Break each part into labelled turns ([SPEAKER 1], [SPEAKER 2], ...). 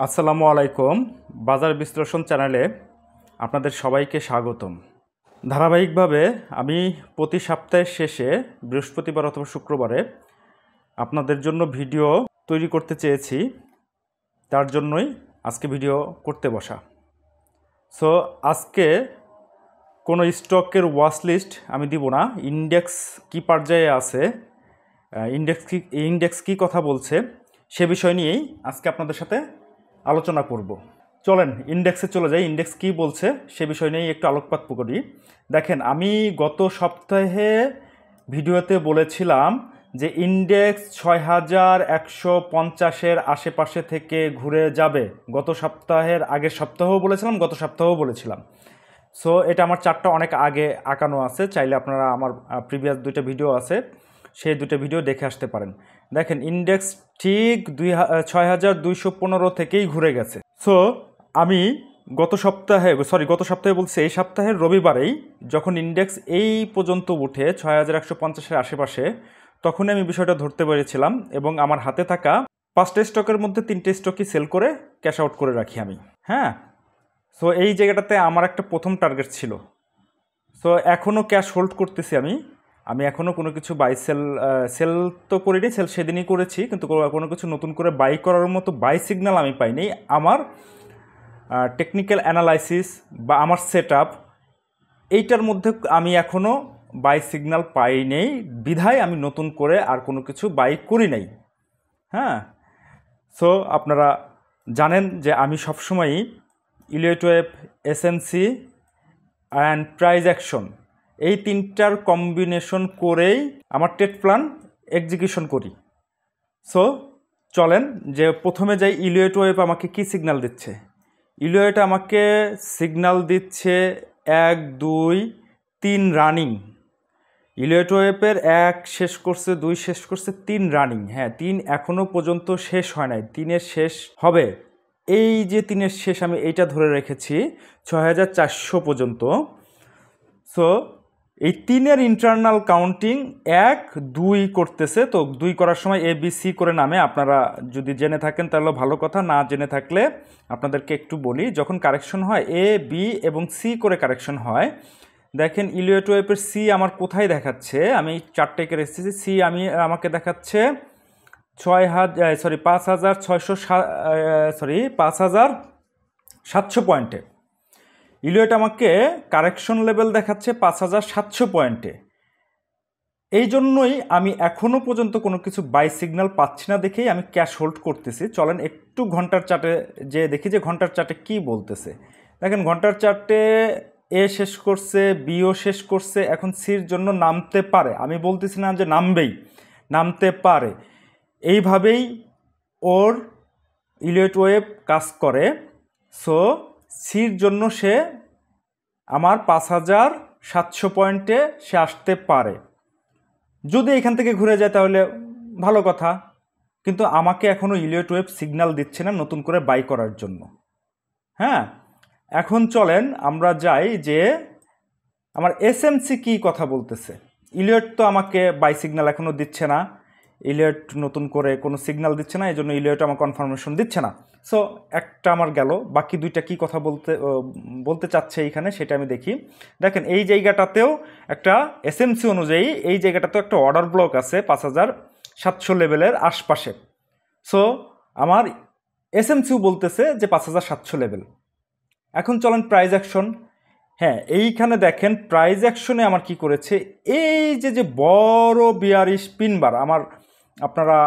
[SPEAKER 1] আসসালামু আলাইকুম। বাজার বিশ্লেষণ চ্যানেলে আপনাদের সবাইকে স্বাগতম। ধারাবাহিকভাবে আমি প্রতি সপ্তাহের শেষে বৃহস্পতিবার অথবা শুক্রবারে আপনাদের জন্য ভিডিও তৈরি করতে চেয়েছি, তার জন্যই আজকে ভিডিও করতে বসা। সো আজকে কোনো স্টকের ওয়াচ লিস্ট আমি দিব না, ইন্ডেক্স কি পর্যায়ে আছে, ইন্ডেক্স কি কথা বলছে সে বিষয় নিয়েই আজকে আপনাদের সাথে আলোচনা করব। চলেন ইন্ডেক্সে চলে যাই, ইন্ডেক্স কি বলছে সে বিষয় নিয়েই একটু আলোকপাত করি। দেখেন, আমি গত সপ্তাহে ভিডিওতে বলেছিলাম যে ইন্ডেক্স 6150-এর আশেপাশে থেকে ঘুরে যাবে। গত সপ্তাহের আগের সপ্তাহেও বলেছিলাম, গত সপ্তাহেও বলেছিলাম। সো এটা আমার চার্টটা অনেক আগে আঁকানো আছে, চাইলে আপনারা আমার প্রিভিয়াস দুইটা ভিডিও আছে, সেই দুটো ভিডিও দেখে আসতে পারেন। দেখেন ইন্ডেক্স ঠিক 6215 থেকেই ঘুরে গেছে। সো আমি গত সপ্তাহে বলছি এই সপ্তাহের রবিবারেই যখন ইন্ডেক্স এই পর্যন্ত উঠে 6150-এর আশেপাশে, তখনই আমি বিষয়টা ধরতে পেরেছিলাম এবং আমার হাতে থাকা 5টা স্টকের মধ্যে 3টে স্টকই সেল করে ক্যাশ আউট করে রাখি আমি। হ্যাঁ, সো এই জায়গাটাতে আমার একটা প্রথম টার্গেট ছিল। সো এখনও ক্যাশ হোল্ড করতেছি আমি এখনও কোনো কিছু সেল তো করিনি, সেল সেদিনই করেছি, কিন্তু কোনো কিছু নতুন করে বাই করার মতো বাই সিগন্যাল আমি পাইনি। আমার টেকনিক্যাল অ্যানালাইসিস বা আমার সেট আপ এইটার মধ্যে আমি এখনও বাই সিগন্যাল পাইনি, বিধায় আমি নতুন করে আর কোনো কিছু বাই করি নাই। হ্যাঁ, সো আপনারা জানেন যে আমি সবসময়ই Elliott wave, SMC and price action এই তিনটার কম্বিনেশন করেই আমার ট্রেড প্ল্যান এক্সিকিউশন করি। সো চলেন যে প্রথমে যাই, ইলিয়ট ওয়েভ আমাকে কি সিগন্যাল দিচ্ছে। ইলিয়ট আমাকে সিগন্যাল দিচ্ছে 1 2 3 রানিং। ইলিয়ট ওয়েভের 1 শেষ করছে, 2 শেষ করছে, 3 রানিং। হ্যাঁ, 3 এখনও পর্যন্ত শেষ হয় নাই, 3-এর শেষ হবে। এই যে 3-এর শেষ আমি এইটা ধরে রেখেছি 6400 পর্যন্ত। সো এই 3-এর ইন্টারনাল কাউন্টিং 1 2 করতেছে। তো 2 করার সময় ABC করে নামে, আপনারা যদি জেনে থাকেন তাহলে ভালো কথা, না জেনে থাকলে আপনাদেরকে একটু বলি। যখন কারেকশন হয় A B এবং C করে কারেকশন হয়, দেখেন ইলিয়ট ওয়েভের সি আমার কোথায় দেখাচ্ছে, আমি চারটেকে রেখেছি। সি আমাকে দেখাচ্ছে 5700 পয়েন্টে। ইলিয়ট আমাকে কারেকশন লেভেল দেখাচ্ছে 5700 পয়েন্টে। এই জন্যই আমি এখনও পর্যন্ত কোনো কিছু বাই সিগন্যাল পাচ্ছি না, দেখেই আমি ক্যাশ হোল্ড করতেছি। চলেন একটু ঘন্টার চার্টে যে দেখি যে ঘন্টার চার্টে কি বলতেছে। দেখেন ঘন্টার চার্টে এ শেষ করছে, বিও শেষ করছে, এখন সির জন্য নামতে পারে। আমি বলতেছি না যে নামতে পারে। এইভাবেই ওর ইলিয়ট ওয়েভ কাজ করে। সো সির জন্য সে আমার 5700 পয়েন্টে সে আসতে পারে। যদি এখান থেকে ঘুরে যায় তাহলে ভালো কথা, কিন্তু আমাকে এখনও ইলিয়ট ওয়েভ সিগন্যাল দিচ্ছে না নতুন করে বাই করার জন্য। হ্যাঁ, এখন চলেন আমরা যাই যে আমার এসএমসি কি কথা বলতেছে। ইলিয়ট তো আমাকে বাই সিগন্যাল এখনও দিচ্ছে না, ইলিয়ট নতুন করে কোনো সিগন্যাল দিচ্ছে না, এই জন্য ইলিয়ট আমার কনফার্মেশন দিচ্ছে না। সো একটা আমার গেল, বাকি দুইটা কি কথা বলতে চাচ্ছে এইখানে সেটা আমি দেখি। দেখেন এই জায়গাটাতেও একটা এসএমসি অনুযায়ী এই জায়গাটাতেও একটা অর্ডার ব্লক আছে 5700 লেভেলের আশপাশে। সো আমার এসএমসিও বলতেছে যে 5700 লেভেল। এখন চলেন প্রাইস অ্যাকশন। হ্যাঁ, এইখানে দেখেন প্রাইস অ্যাকশনে আমার কি করেছে, এই যে বড় বিয়ারিশ পিনবার, আপনারা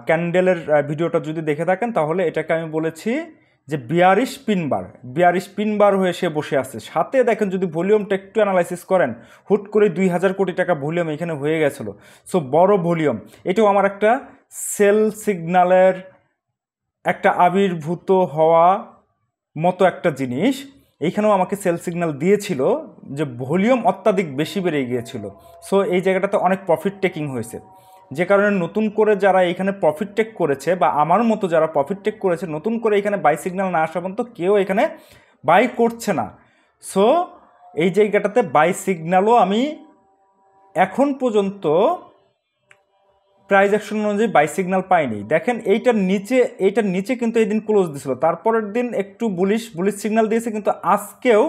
[SPEAKER 1] ক্যান্ডেলের ভিডিওটা যদি দেখে থাকেন তাহলে এটাকে আমি বলেছি যে বিয়ারিশ পিনবার হয়ে সে বসে আছে। সাথে দেখেন যদি ভলিউমটা একটু অ্যানালাইসিস করেন, হুট করে 2000 কোটি টাকা ভলিউম এখানে হয়ে গেছিলো। সো বড় ভলিউম, এটাও আমার একটা সেল সিগন্যালের একটা আবির্ভূত হওয়া মতো একটা জিনিস। এইখানেও আমাকে সেল সিগন্যাল দিয়েছিল যে ভলিউম অত্যাধিক বেশি বেড়ে গিয়েছিল। সো এই জায়গাটাতে অনেক প্রফিট টেকিং হয়েছে, যে কারণে নতুন করে যারা এইখানে প্রফিট টেক করেছে বা আমার মতো যারা প্রফিট টেক করেছে, নতুন করে এখানে বাই সিগন্যাল না আসা পর্যন্ত কেউ এখানে বাই করছে না। সো এই জায়গাটাতে বাই সিগন্যালও আমি এখন পর্যন্ত প্রাইস অ্যাকশন অনুযায়ী বাই সিগন্যাল পাইনি। দেখেন এইটার নিচে কিন্তু এই দিন ক্লোজ দিছিল, তারপরের দিন একটু বুলিশ সিগন্যাল দিয়েছে, কিন্তু আজকেও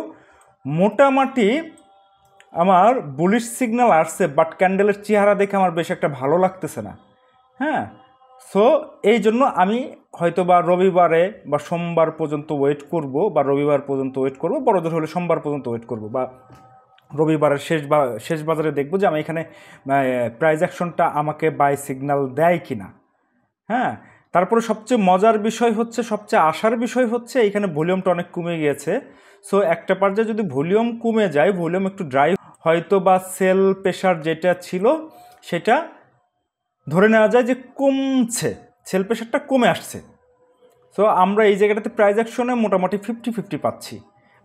[SPEAKER 1] মোটামুটি আমার বুলিশ সিগন্যাল আসছে, বাট ক্যান্ডেলের চেহারা দেখে আমার বেশ একটা ভালো লাগতেছে না। হ্যাঁ, সো এই জন্য আমি হয়তো বা রবিবারে বা সোমবার পর্যন্ত ওয়েট করব, বা রবিবার পর্যন্ত ওয়েট করব, বড়দের হলে সোমবার পর্যন্ত ওয়েট করব, বা রবিবারের শেষ বাজারে দেখব যে আমি এখানে প্রাইস অ্যাকশনটা আমাকে বাই সিগন্যাল দেয় কিনা। হ্যাঁ, তারপরে সবচেয়ে মজার বিষয় হচ্ছে, সবচেয়ে আশার বিষয় হচ্ছে এখানে ভলিউমটা অনেক কমে গিয়েছে। সো একটা পর্যায়ে যদি ভলিউম কমে যায়, ভলিউম একটু ড্রাই, হয়তো বা সেল প্রেশার যেটা ছিল সেটা ধরে নেওয়া যায় যে কমছে, সেল প্রেশারটা কমে আসছে। সো আমরা এই জায়গাটাতে প্রাইস অ্যাকশনে মোটামুটি 50-50 পাচ্ছি।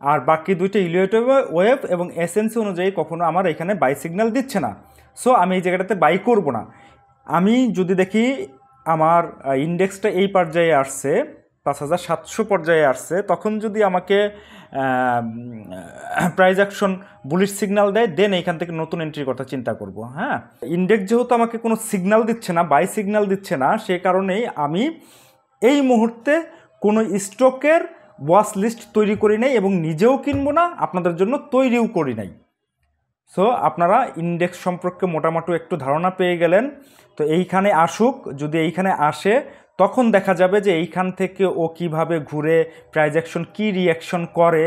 [SPEAKER 1] আর বাকি দুইটা ইলিয়ট ওয়েভ এবং এসএনসি অনুযায়ী কখনো আমার এখানে বাই সিগন্যাল দিচ্ছে না। সো আমি এই জায়গাটাতে বাই করব না। আমি যদি দেখি আমার ইন্ডেক্সটা এই পর্যায়ে আসছে, 5700 পর্যায়ে আসছে, তখন যদি আমাকে প্রাইস অ্যাকশন বুলিশ সিগন্যাল দেয়, দেন এইখান থেকে নতুন এন্ট্রির কথা চিন্তা করব। হ্যাঁ, ইন্ডেক্স যেহেতু আমাকে কোনো সিগন্যাল দিচ্ছে না, বাই সিগন্যাল দিচ্ছে না, সে কারণেই আমি এই মুহূর্তে কোনো স্টকের ওয়াচ লিস্ট তৈরি করি নাই এবং নিজেও কিনবো না, আপনাদের জন্য তৈরিও করি নাই। সো আপনারা ইন্ডেক্স সম্পর্কে মোটামুটি একটু ধারণা পেয়ে গেলেন। তো এইখানে আসুক, যদি এইখানে আসে তখন দেখা যাবে যে এইখান থেকে ও কিভাবে ঘুরে প্রাইস অ্যাকশন কী রিয়াকশন করে,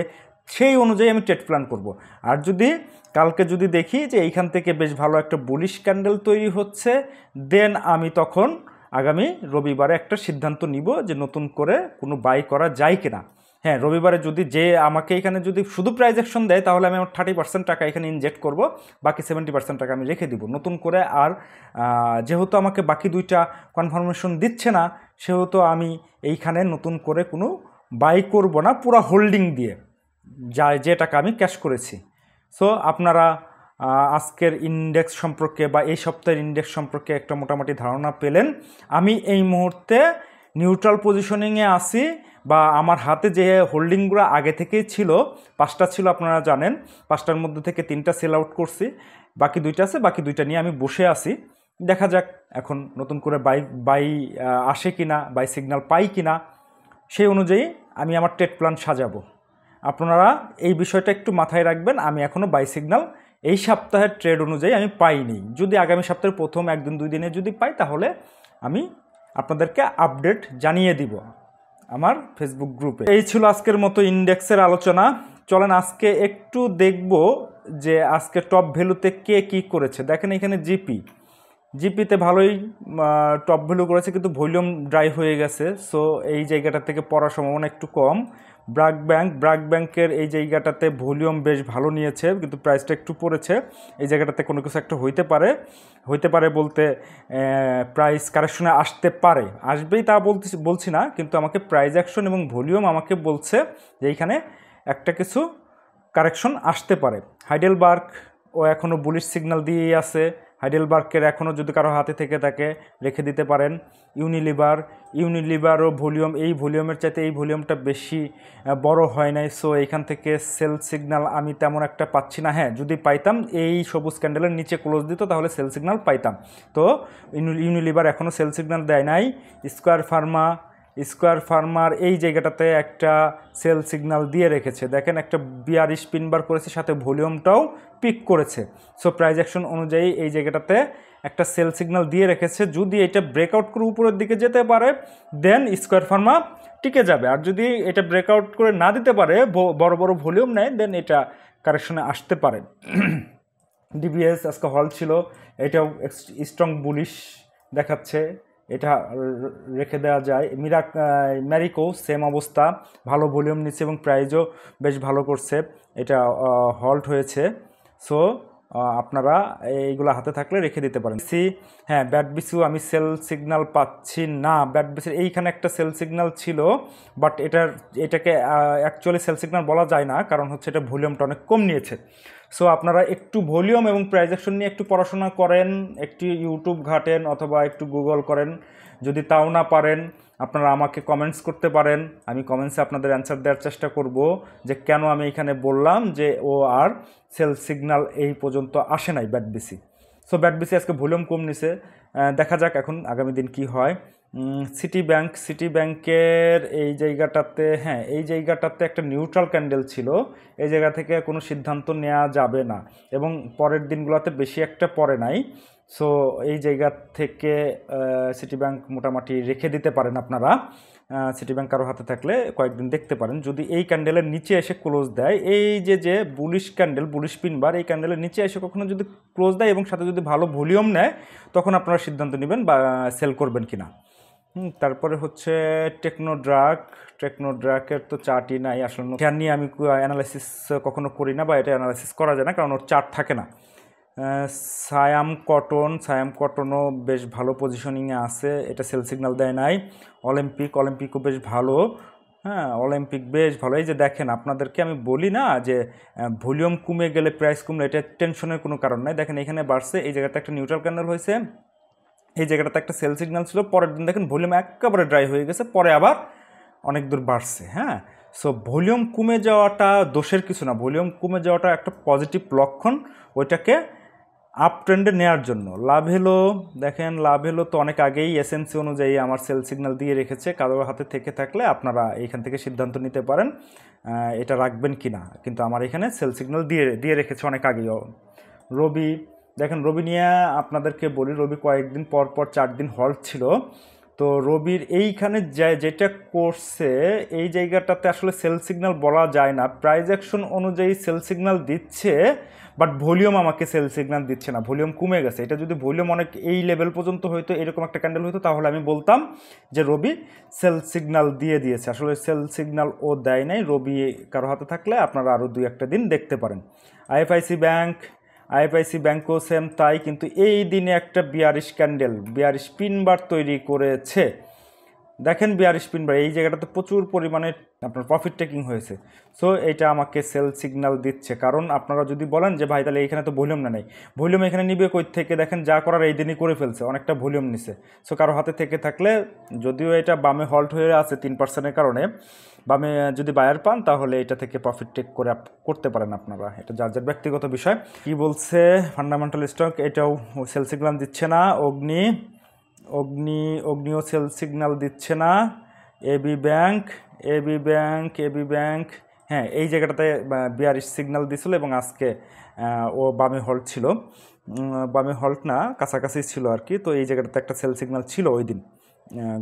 [SPEAKER 1] সেই অনুযায়ী আমি ট্রেড প্ল্যান করব। আর যদি কালকে যদি দেখি যে এইখান থেকে বেশ ভালো একটা বুলিশ ক্যান্ডেল তৈরি হচ্ছে, দেন আমি তখন আগামী রবিবারে একটা সিদ্ধান্ত নিব যে নতুন করে কোনো বাই করা যায় কিনা। হ্যাঁ, রবিবারে যদি যে আমাকে এখানে যদি শুধু প্রাইস অ্যাকশন দেয়, তাহলে আমি আমার 30% টাকা এখানে ইনজেক্ট করব, বাকি 70% টাকা আমি রেখে দিব নতুন করে। আর যেহেতু আমাকে বাকি দুইটা কনফার্মেশন দিচ্ছে না, সেহেতু আমি এইখানে নতুন করে কোনো বাই করব না, পুরো হোল্ডিং দিয়ে যে টাকা আমি ক্যাশ করেছি। সো আপনারা আজকের ইন্ডেক্স সম্পর্কে বা এই সপ্তাহের ইন্ডেক্স সম্পর্কে একটা মোটামুটি ধারণা পেলেন। আমি এই মুহূর্তে নিউট্রাল পজিশনিংয়ে আসি, বা আমার হাতে যে হোল্ডিংগুলো আগে থেকেই ছিল, 5টা ছিল আপনারা জানেন, 5টার মধ্যে থেকে 3টা সেল আউট করছি, বাকি 2টা আছে, বাকি 2টা নিয়ে আমি বসে আছি। দেখা যাক এখন নতুন করে বাই আসে কিনা, বাই সিগন্যাল পাই কিনা, সেই অনুযায়ী আমি আমার ট্রেড প্ল্যান সাজাবো। আপনারা এই বিষয়টা একটু মাথায় রাখবেন। আমি এখনও বাই সিগন্যাল এই সপ্তাহের ট্রেড অনুযায়ী আমি পাইনি। যদি আগামী সপ্তাহের প্রথম 1-2 দিনে যদি পাই, তাহলে আমি আপনাদেরকে আপডেট জানিয়ে দিব আমার ফেসবুক গ্রুপে। এই ছিল আজকের মতো ইন্ডেক্সের আলোচনা। চলেন আজকে একটু দেখব যে আজকে টপ ভ্যালুতে কে কী করেছে। দেখেন এখানে জিপিতে ভালোই টপ ভ্যালু করেছে, কিন্তু ভলিউম ড্রাই হয়ে গেছে। সো এই জায়গাটা থেকে পড়ার সম্ভাবনা একটু কম। ব্র্যাক ব্যাংকের এই জায়গাটাতে ভলিউম বেশ ভালো নিয়েছে, কিন্তু প্রাইসটা একটু পড়েছে। এই জায়গাটাতে কোনো কিছু একটা হইতে পারে বলতে প্রাইস কারেকশনে আসতে পারে, আসবেই তা বলছি না, কিন্তু আমাকে প্রাইস অ্যাকশন এবং ভলিউম আমাকে বলছে যে এইখানে একটা কিছু কারেকশন আসতে পারে। হাইডেলবার্গ ও এখনও বুলিশ সিগন্যাল দিয়েই আছে। হাইডেলবার্গের এখনও যদি কারো হাতে থেকে থাকে রেখে দিতে পারেন। ইউনিলিভারও ভলিউম, এই ভলিউমের চাইতে এই ভলিউমটা বেশি বড় হয় নাই। সো এইখান থেকে সেল সিগন্যাল আমি তেমন একটা পাচ্ছি না। হ্যাঁ, যদি পাইতাম এই সবুজ ক্যান্ডেলের নিচে ক্লোজ দিত, তাহলে সেল সিগন্যাল পাইতাম। তো ইউনিলিভার এখনও সেল সিগন্যাল দেয় নাই। স্কোয়ার ফার্মার এই জায়গাটাতে একটা সেল সিগন্যাল দিয়ে রেখেছে। দেখেন একটা বিয়ারিশ পিনবার করেছে, সাথে ভলিউমটাও পিক করেছে। সো প্রাইস অ্যাকশন অনুযায়ী এই জায়গাটাতে একটা সেল সিগন্যাল দিয়ে রেখেছে। যদি এটা ব্রেকআউট করে উপরের দিকে যেতে পারে, দেন স্কোয়ার ফার্মা টিকে যাবে। আর যদি এটা ব্রেকআউট করে না দিতে পারে, বড় বড় ভলিউম নেয়, দেন এটা কারেকশনে আসতে পারে। ডিবিএস আজকে হল ছিল, এটাও স্ট্রং বুলিশ দেখাচ্ছে, এটা রেখে দেওয়া যায়। ম্যারিকো সেম অবস্থা, ভালো ভলিউম নিচ্ছে এবং প্রাইজও বেশ ভালো করছে, এটা হল্ট হয়েছে। সো আপনারা এইগুলো হাতে থাকলে রেখে দিতে পারেন। হ্যাঁ, ব্যাটবিসিও আমি সেল সিগন্যাল পাচ্ছি না। ব্যাটবিসির এইখানে একটা সেল সিগন্যাল ছিল, বাট এটাকে অ্যাকচুয়ালি সেল সিগন্যাল বলা যায় না, কারণ হচ্ছে এটা ভলিউমটা অনেক কম নিয়েছে। সো আপনারা একটু ভলিউম এবং প্রাইস অ্যাকশন নিয়ে একটু পড়াশোনা করেন, একটু ইউটিউব ঘাটেন অথবা একটু গুগল করেন। যদি তাও না পারেন, আপনারা আমাকে কমেন্টস করতে পারেন, আমি কমেন্টসে আপনাদের অ্যান্সার দেওয়ার চেষ্টা করব যে কেন আমি এখানে বললাম যে ও আর সেল সিগন্যাল এই পর্যন্ত আসে নাই ব্যাটবিসি। সো ব্যাটবিসি আজকে ভলিউম কম নিছে, দেখা যাক এখন আগামী দিন কি হয়। সিটি ব্যাংকের এই জায়গাটাতে, হ্যাঁ এই জায়গাটাতে একটা নিউট্রাল ক্যান্ডেল ছিল, এই জায়গা থেকে কোনো সিদ্ধান্ত নেওয়া যাবে না এবং পরের দিনগুলোতে বেশি একটা পড়ে নাই। সো এই জায়গা থেকে সিটি ব্যাংক মোটামুটি রেখে দিতে পারেন আপনারা। সিটি ব্যাংক কারো হাতে থাকলে কয়েকদিন দেখতে পারেন, যদি এই ক্যান্ডেলের নিচে এসে ক্লোজ দেয়, এই যে বুলিশ ক্যান্ডেল, বুলিশ পিনবার, এই ক্যান্ডেলের নিচে এসে কখনো যদি ক্লোজ দেয় এবং সাথে যদি ভালো ভলিউম নেয়, তখন আপনারা সিদ্ধান্ত নেবেন বা সেল করবেন কিনা। তারপরে হচ্ছে টেকনোড্রাকের তো চার্টই নাই আসলে, খেয়াল নিয়ে আমি অ্যানালাইসিস কখনো করি না বা এটা অ্যানালাইসিস করা যায় না কারণ ওর চার্ট থাকে না। সায়াম কটনও বেশ ভালো পজিশনিংয়ে আছে, এটা সেল সিগন্যাল দেয় নাই। অলিম্পিকও বেশ ভালো, হ্যাঁ অলিম্পিক বেশ ভালো। এই যে দেখেন, আপনাদেরকে আমি বলি না যে ভলিউম কমে গেলে প্রাইস কমলে, এটা টেনশনের কোনো কারণ নাই। দেখেন এখানে বাড়ছে, এই জায়গাতে একটা নিউট্রাল ক্যান্ডেল হয়েছে, এই জায়গাটাতে একটা সেল সিগন্যাল ছিল, পরের দিন দেখেন ভলিউম একেবারে ড্রাই হয়ে গেছে, পরে আবার অনেক দূর বাড়ছে। হ্যাঁ, সো ভলিউম কমে যাওয়াটা দোষের কিছু না, ভলিউম কমে যাওয়াটা একটা পজিটিভ লক্ষণ, ওইটাকে আপ ট্রেন্ডে নেওয়ার জন্য। দেখেন লাভ হেলো তো অনেক আগেই এসএমসি অনুযায়ী আমার সেল সিগন্যাল দিয়ে রেখেছে, কারোর হাতে থেকে থাকলে আপনারা এইখান থেকে সিদ্ধান্ত নিতে পারেন এটা রাখবেন কি না, কিন্তু আমার এখানে সেল সিগন্যাল দিয়ে রেখেছে অনেক আগেই। দেখেন রবি নিয়ে আপনাদেরকে বলি, রবি কয়েকদিন পর 4 দিন হল্ট ছিল, তো রবির এইখানে যেটা করছে, এই জায়গাটাতে আসলে সেল সিগন্যাল বলা যায় না, প্রাইস অ্যাকশন অনুযায়ী সেল সিগন্যাল দিচ্ছে, বাট ভলিউম আমাকে সেল সিগন্যাল দিচ্ছে না, ভলিউম কমে গেছে। এটা যদি ভলিউম অনেক এই লেভেল পর্যন্ত হয়তো, এরকম একটা ক্যান্ডেল হইতো, তাহলে আমি বলতাম যে রবি সেল সিগন্যাল দিয়েছে। আসলে সেল সিগন্যাল ও দেয় নাই। রবি কারো হাতে থাকলে আপনারা আরও 2-1 দিন দেখতে পারেন। আইএফআইসি ব্যাংকও সেম তাই, কিন্তু এই দিনে একটা বিয়ারিশ পিনবার তৈরি করেছে। দেখেন বিয়ারিশ পিনবার, এই জায়গাটাতে প্রচুর পরিমাণে আপনার প্রফিট টেকিং হয়েছে। সো এইটা আমাকে সেল সিগন্যাল দিচ্ছে, কারণ আপনারা যদি বলেন যে ভাই তাহলে এইখানে তো ভলিউম না নেই, ভলিউম এখানে নিবে কই থেকে, দেখেন যা করার এই দিনই করে ফেলছে, অনেকটা ভলিউম নিছে। সো কারো হাতে থেকে থাকলে, যদিও এটা বামে হল্ট হয়ে আছে 3%-এর কারণে, বামে যদি বায়ার পান তাহলে এটা থেকে প্রফিট টেক করতে পারেন আপনারা, এটা যার ব্যক্তিগত বিষয়। কি বলছে ফান্ডামেন্টাল স্টক, এটাও সেল সিগন্যাল দিচ্ছে না। অগ্নিও সেল সিগন্যাল দিচ্ছে না। এবি ব্যাংক, হ্যাঁ এই জায়গাটাতে বিয়ারিশ সিগন্যাল দিছিল এবং আজকে ও বামে হল্ট ছিল, বামে হল্ট না কাছাকাছি ছিল আর কি। তো এই জায়গাটাতে একটা সেল সিগন্যাল ছিল, ওই দিন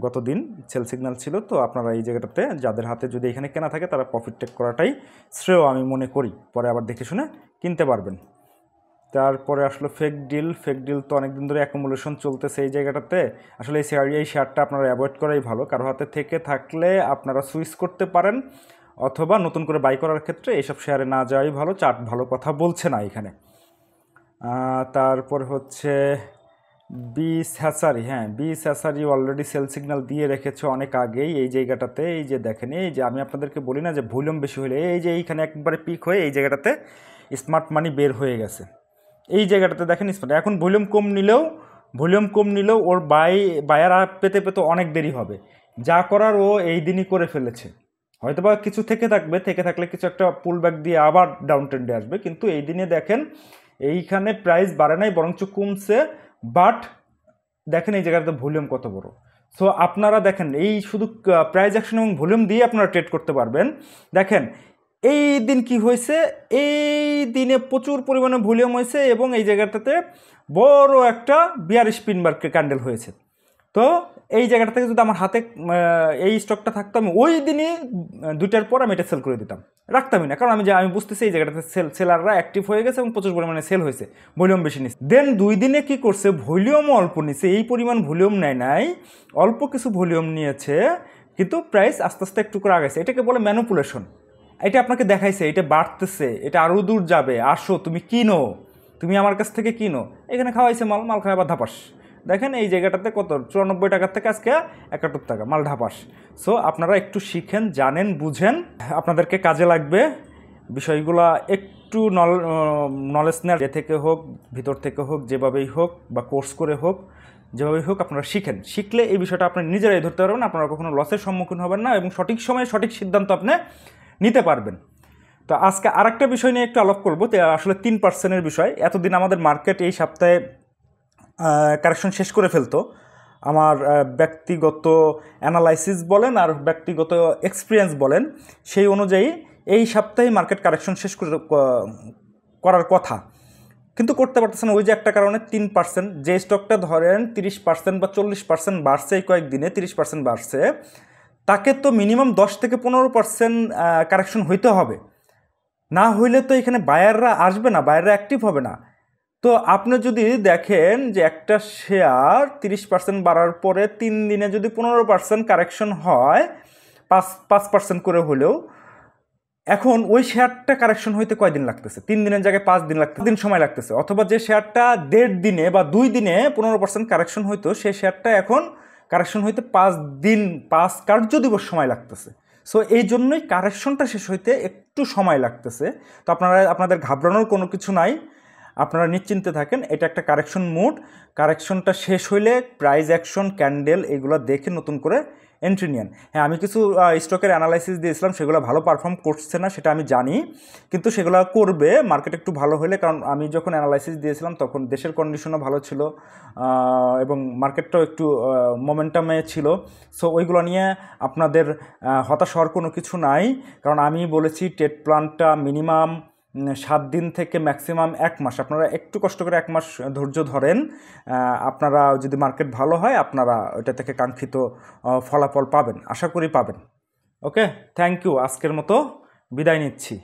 [SPEAKER 1] গত দিন সেল সিগন্যাল ছিল। তো আপনারা এই জায়গাটাতে যাদের হাতে যদি এখানে কেনা থাকে, তারা প্রফিট টেক করাটাই শ্রেয় আমি মনে করি, পরে আবার দেখে শুনে কিনতে পারবেন। তারপরে আসলে ফেক ডিল তো অনেকদিন ধরে অ্যাকুমুলেশন চলতেছে এই জায়গাটাতে। আসলে এই শেয়ারটা আপনারা অ্যাভয়েড করাই ভালো, কারো হাতে থেকে থাকলে আপনারা সুইচ করতে পারেন, অথবা নতুন করে বাই করার ক্ষেত্রে এইসব শেয়ারে না যাওয়াই ভালো, চার্ট ভালো কথা বলছে না এখানে। তারপর হচ্ছে বি স্যাসারি অলরেডি সেল সিগন্যাল দিয়ে রেখেছে অনেক আগেই এই জায়গাটাতে। এই যে দেখেন, এই যে আমি আপনাদেরকে বলি না যে ভলিউম বেশি হলে, এই যে এইখানে একবারে পিক হয়ে এই জায়গাটাতে স্মার্ট মানি বের হয়ে গেছে, এই জায়গাটাতে দেখেন স্মার্ট। এখন ভলিউম কম নিলেও ওর বায়ার পেতে অনেক দেরি হবে, যা করার ও এই দিনই করে ফেলেছে। হয়তো বা কিছু থেকে থাকলে কিছু একটা পুল ব্যাক দিয়ে আবার ডাউন ট্রেন্ডে আসবে, কিন্তু এই দিনে দেখেন এইখানে প্রাইস বাড়ে নাই, বরঞ্চ কমছে। বাট দেখেন এই জায়গাটাতে ভলিউম কত বড়। সো আপনারা দেখেন, এই শুধু প্রাইস অ্যাকশন এবং ভলিউম দিয়ে আপনারা ট্রেড করতে পারবেন। দেখেন এই দিন কি হয়েছে, এই দিনে প্রচুর পরিমাণে ভলিউম হয়েছে এবং এই জায়গাটাতে বড় একটা বিয়ারিশ পিনবার ক্যান্ডেল হয়েছে। তো এই জায়গাটা থেকে যদি আমার হাতে এই স্টকটা থাকতো, আমি ওই দিনই 2টার পর আমি এটা সেল করে দিতাম, রাখতামই না, কারণ আমি বুঝতেছি এই জায়গাটাতে সেলাররা অ্যাক্টিভ হয়ে গেছে এবং প্রচুর পরিমাণে সেল হয়েছে, ভলিউম বেশি নিচ্ছে। দেন 2 দিনে কি করছে, ভলিউমও অল্প নিচ্ছে, এই পরিমাণ ভলিউম নাই, অল্প কিছু ভলিউম নিয়েছে, কিন্তু প্রাইস আস্তে আস্তে একটু করে আগাইছে। এটাকে বলে ম্যানিপুলেশন। এটা আপনাকে দেখাইছে এটা বাড়তেছে, এটা আরও দূর যাবে, আসো তুমি আমার কাছ থেকে কিনো। এখানে খাওয়াইছে মাল খাওয়া আবার ধাপাস। দেখেন এই জায়গাটাতে কত, 94 টাকার থেকে আজকে 71 টাকা, মাল ধাপাস। সো আপনারা একটু শিখেন, জানেন, বুঝেন, আপনাদেরকে কাজে লাগবে বিষয়গুলো। একটু নলেজ নেওয়ার, যে থেকে হোক, ভিতর থেকে হোক, যেভাবেই হোক বা কোর্স করে হোক, যেভাবেই হোক আপনারা শিখলে এই বিষয়টা আপনি নিজেরাই ধরতে পারবেন, আপনারা কখনো লসের সম্মুখীন হবেন না এবং সঠিক সময়ে সঠিক সিদ্ধান্ত আপনি নিতে পারবেন। তো আজকে আরেকটা বিষয় নিয়ে একটু আলাপ করবো, আসলে 3%-এর বিষয়। এতদিন আমাদের মার্কেট এই সপ্তাহে কারেকশন শেষ করে ফেলতো। আমার ব্যক্তিগত অ্যানালাইসিস বলেন আর ব্যক্তিগত এক্সপিরিয়েন্স বলেন, সেই অনুযায়ী এই সপ্তাহে মার্কেট কারেকশন শেষ করার কথা, কিন্তু করতে পারতেছে না। ওই যে একটা কারণে 3%, যে স্টকটা ধরেন 30% বা 40% বাড়ছে এই কয়েকদিনে, 30% বাড়ছে, তাকে তো মিনিমাম 10 থেকে 15% কারেকশন হইতে হবে, না হইলে তো এখানে বায়াররা আসবে না, বায়াররা অ্যাক্টিভ হবে না। তো আপনি যদি দেখেন যে একটা শেয়ার 30% বাড়ার পরে 3 দিনে যদি 15% কারেকশন হয়, 5% করে হলেও, এখন ওই শেয়ারটা কারেকশন হইতে কয়দিন লাগতেছে? 3 দিনের জায়গায় 5 দিন লাগতেছে, দিন সময় লাগতেছে। অথবা যে শেয়ারটা 1.5 দিনে বা 2 দিনে 15% কারেকশন হইতো, সেই শেয়ারটা এখন কারেকশন হইতে 5 দিন, 5 কার্য দিবস সময় লাগতেছে। সো এই জন্যই কারেকশনটা শেষ হইতে একটু সময় লাগতেছে। তো আপনাদের ঘাবড়ানোর কোনো কিছু নাই, আপনারা নিশ্চিন্তে থাকেন। এটা একটা কারেকশন মুড। কারেকশনটা শেষ হইলে প্রাইস অ্যাকশন, ক্যান্ডেল এগুলো দেখে নতুন করে এন্ট্রি নেন। হ্যাঁ, আমি কিছু স্টকের অ্যানালাইসিস দিয়েছিলাম, সেগুলো ভালো পারফর্ম করছে না সেটা আমি জানি, কিন্তু সেগুলো করবে মার্কেট একটু ভালো হলে। কারণ আমি যখন অ্যানালাইসিস দিয়েছিলাম তখন দেশের কন্ডিশনও ভালো ছিল এবং মার্কেটটাও একটু মোমেন্টামে ছিল। সো ওইগুলো নিয়ে আপনাদের হতাশ হওয়ার কোনো কিছু নাই, কারণ আমি বলেছি ট্রেড প্ল্যানটা মিনিমাম 7 দিন থেকে ম্যাক্সিমাম 1 মাস। আপনারা একটু কষ্ট করে 1 মাস ধৈর্য ধরেন, আপনারা যদি মার্কেট ভালো হয় আপনারা ওইটা থেকে কাঙ্ক্ষিত ফলাফল পাবেন, আশা করি পাবেন। ওকে, থ্যাংক ইউ। আজকের মতো বিদায় নিচ্ছি।